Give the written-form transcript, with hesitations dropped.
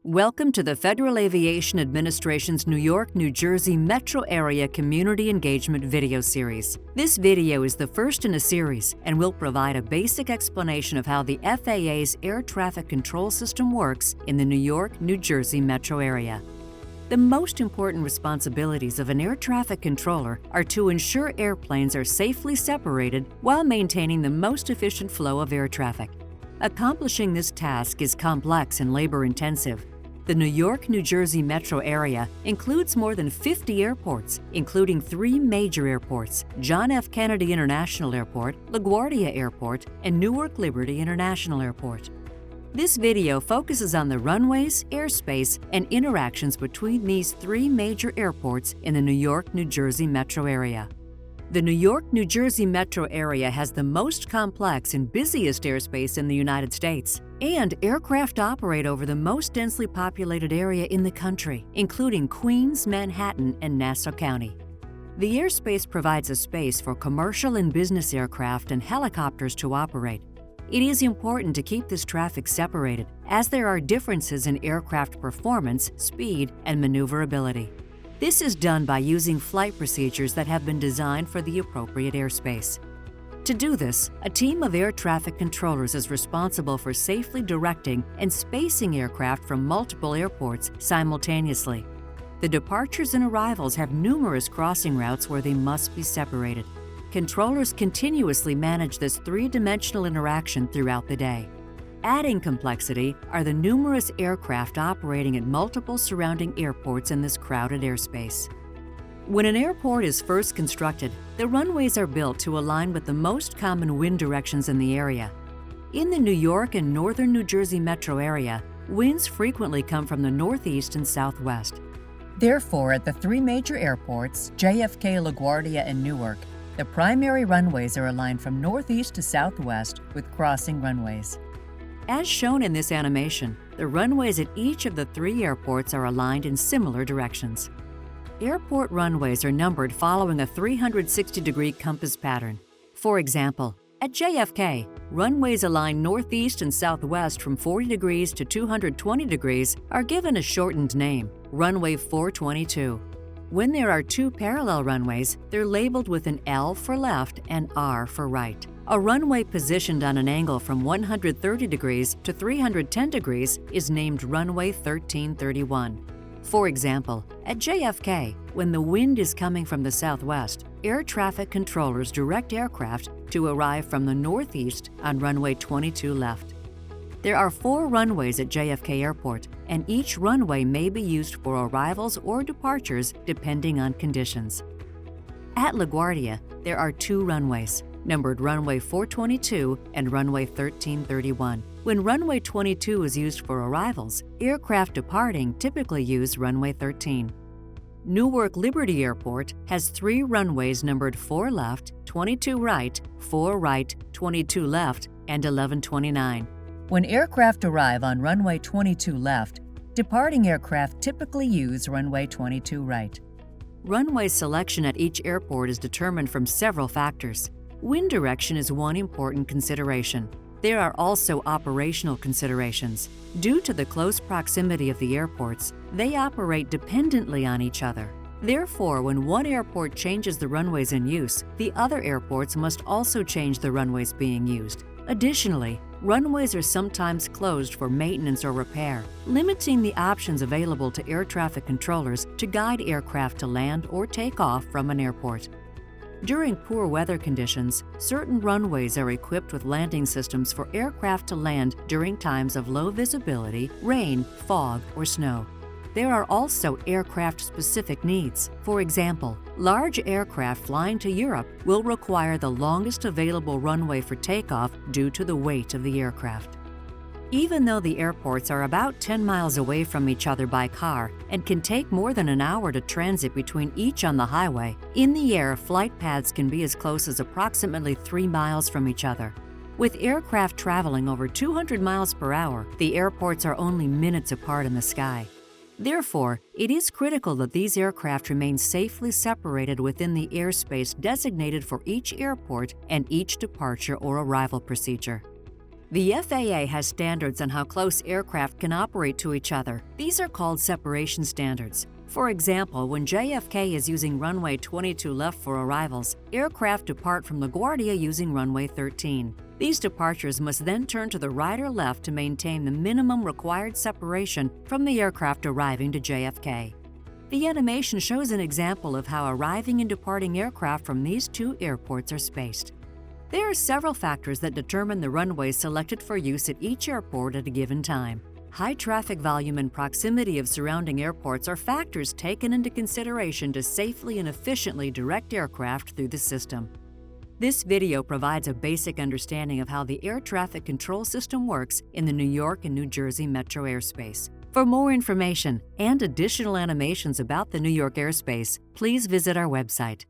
Welcome to the Federal Aviation Administration's New York, New Jersey Metro Area Community Engagement video series. This video is the first in a series and will provide a basic explanation of how the FAA's air traffic control system works in the New York, New Jersey metro area. The most important responsibilities of an air traffic controller are to ensure airplanes are safely separated while maintaining the most efficient flow of air traffic. Accomplishing this task is complex and labor-intensive. The New York, New Jersey metro area includes more than 50 airports, including 3 major airports: John F. Kennedy International Airport, LaGuardia Airport, and Newark Liberty International Airport. This video focuses on the runways, airspace, and interactions between these 3 major airports in the New York, New Jersey metro area. The New York, New Jersey metro area has the most complex and busiest airspace in the United States, and aircraft operate over the most densely populated area in the country, including Queens, Manhattan, and Nassau County. The airspace provides a space for commercial and business aircraft and helicopters to operate. It is important to keep this traffic separated, as there are differences in aircraft performance, speed, and maneuverability. This is done by using flight procedures that have been designed for the appropriate airspace. To do this, a team of air traffic controllers is responsible for safely directing and spacing aircraft from multiple airports simultaneously. The departures and arrivals have numerous crossing routes where they must be separated. Controllers continuously manage this 3-dimensional interaction throughout the day. Adding complexity are the numerous aircraft operating at multiple surrounding airports in this crowded airspace. When an airport is first constructed, the runways are built to align with the most common wind directions in the area. In the New York and northern New Jersey metro area, winds frequently come from the northeast and southwest. Therefore, at the 3 major airports, JFK, LaGuardia, and Newark, the primary runways are aligned from northeast to southwest with crossing runways. As shown in this animation, the runways at each of the 3 airports are aligned in similar directions. Airport runways are numbered following a 360-degree compass pattern. For example, at JFK, runways aligned northeast and southwest from 40 degrees to 220 degrees are given a shortened name, runway 422. When there are 2 parallel runways, they're labeled with an L for left and R for right. A runway positioned on an angle from 130 degrees to 310 degrees is named runway 1331. For example, at JFK, when the wind is coming from the southwest, air traffic controllers direct aircraft to arrive from the northeast on runway 22 left. There are 4 runways at JFK Airport, and each runway may be used for arrivals or departures depending on conditions. At LaGuardia, there are 2 runways, numbered runway 422 and runway 1331. When runway 22 is used for arrivals, aircraft departing typically use runway 13. Newark Liberty Airport has 3 runways numbered 4 left, 22 right, 4 right, 22 left, and 1129. When aircraft arrive on runway 22 left, departing aircraft typically use runway 22 right. Runway selection at each airport is determined from several factors. Wind direction is one important consideration. There are also operational considerations. Due to the close proximity of the airports, they operate dependently on each other. Therefore, when one airport changes the runways in use, the other airports must also change the runways being used. Additionally, runways are sometimes closed for maintenance or repair, limiting the options available to air traffic controllers to guide aircraft to land or take off from an airport. During poor weather conditions, certain runways are equipped with landing systems for aircraft to land during times of low visibility, rain, fog, or snow. There are also aircraft-specific needs. For example, large aircraft flying to Europe will require the longest available runway for takeoff due to the weight of the aircraft. Even though the airports are about 10 miles away from each other by car and can take more than an hour to transit between each on the highway, in the air, flight paths can be as close as approximately 3 miles from each other. With aircraft traveling over 200 miles per hour, the airports are only minutes apart in the sky. Therefore, it is critical that these aircraft remain safely separated within the airspace designated for each airport and each departure or arrival procedure. The FAA has standards on how close aircraft can operate to each other. These are called separation standards. For example, when JFK is using runway 22 left for arrivals, aircraft depart from LaGuardia using runway 13. These departures must then turn to the right or left to maintain the minimum required separation from the aircraft arriving to JFK. The animation shows an example of how arriving and departing aircraft from these two airports are spaced. There are several factors that determine the runways selected for use at each airport at a given time. High traffic volume and proximity of surrounding airports are factors taken into consideration to safely and efficiently direct aircraft through the system. This video provides a basic understanding of how the air traffic control system works in the New York and New Jersey metro airspace. For more information and additional animations about the New York airspace, please visit our website.